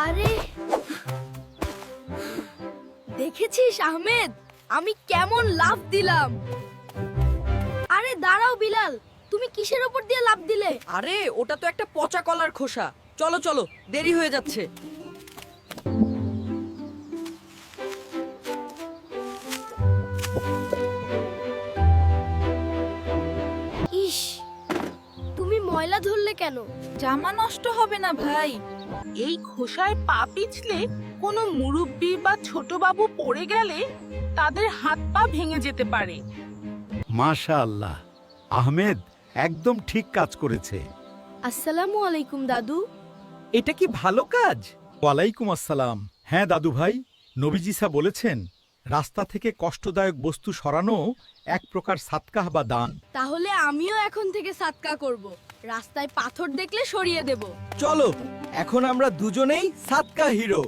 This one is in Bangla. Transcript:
আরে দেখেছিস আহমেদ, আমি কেমন লাফ দিলাম। আরে দাঁড়াও বিলাল, তুমি কিসের উপর দিয়ে লাফ দিলে? আরে ওটা তো একটা পচা কলার খোসা। চলো চলো, দেরি হয়ে যাচ্ছে। ইস, তুমি ময়লা ধরলে কেন? জামা নষ্ট হবে না ভাই। এই খোসায় পা পিছলে কোনো মুরব্বি বা ছোট বাবু পড়ে গেলে তাদের হাত পা ভেঙে যেতে পারে। মাশাআল্লাহ, আহমেদ একদম ঠিক কাজ করেছে। আসসালামু আলাইকুম দাদু। এটা কি ভালো কাজ? ওয়ালাইকুম আসসালাম। হ্যাঁ দাদু ভাই, নবীজিসা বলেছেন রাস্তা থেকে কষ্টদায়ক বস্তু সরানো এক প্রকার সাদকাহ বা দান। তাহলে আমিও এখন থেকে সাদকা করব। রাস্তায় পাথর দেখলে সরিয়ে দেব। চলো, এখন আমরা দুজনেই সাদকা হিরো।